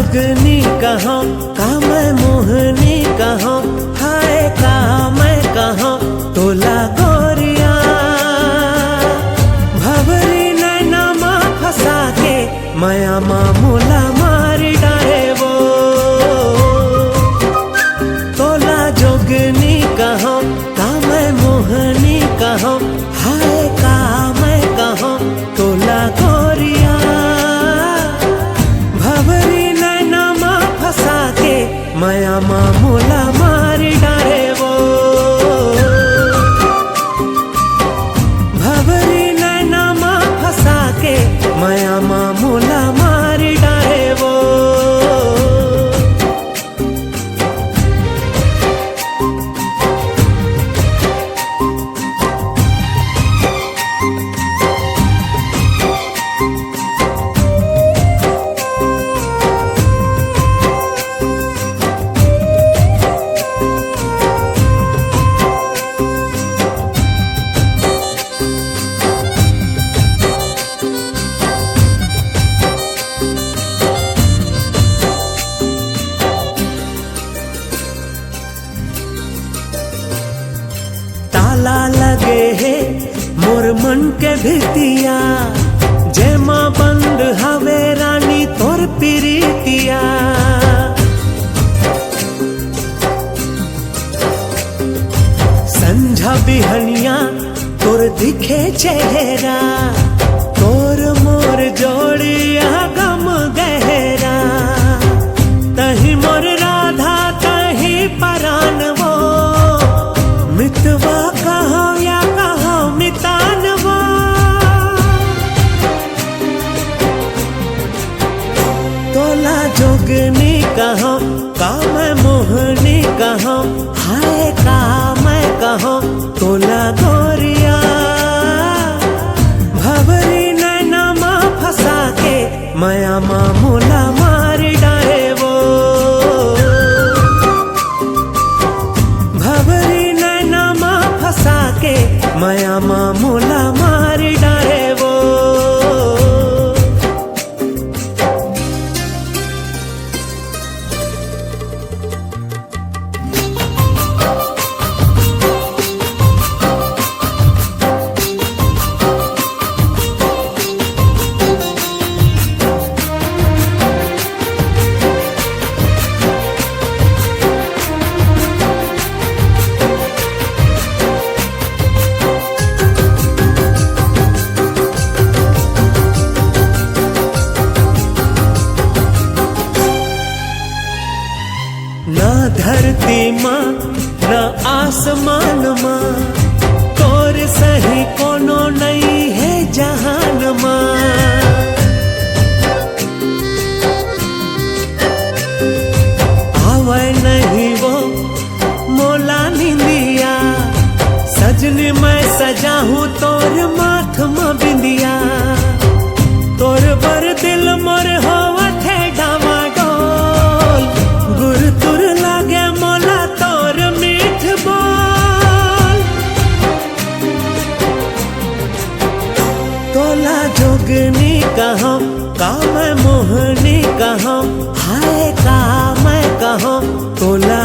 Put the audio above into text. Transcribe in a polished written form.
जोगनी कहाँ का मैं मोहनी कहाँ, हाय का मैं कहाँ तोला गोरिया। भवरी नैना माँ फंसा के माया मामूला मार डाले वो। तोला जोगनी कहाँ का मैं मोहनी कहाँ, हाय का मैं कहाँ तोला गोरिया। भवरी नैना माँ फंसा के माया मामूला मार डाले वो। भवरी नैना माँ फंसा के माया मामूला मार डाले वो। ताला लगे है मोर मन के भितिया, जेमा बंद हवे रानी तोर प्रीतिया। संझा बिहनिया तोर दिखे चेहरा, तोर मोर जोड़िया गम गहरा। तही मोर राधा तही परान वो, मितवा कहो या कहो मितानवा। तोला जोगनी कहो का मैं मोहनी कहो, हाय का मैं कहो तोला गोरिया। भवरी नैना माँ फंसा के माया मामूला मार डाले वो। भवरी नैना माँ फंसा के माया मामूला मार डाले वो। ना धरती माँ ना आसमान माँ, तोर सही कोनो नहीं है जहान माँ। आवे नहीं वो मोला निंदिया, सजनी मैं सजा हूँ तोर माथ में बिंदिया। तोर बर दिल मोर होवा थे डामाडोल, गुर तुर लागे मोला तोर मीठ बोल। तोला जोगनी कहाँ का मैं मोहनी कहाँ, हाय का मैं कहाँ तोला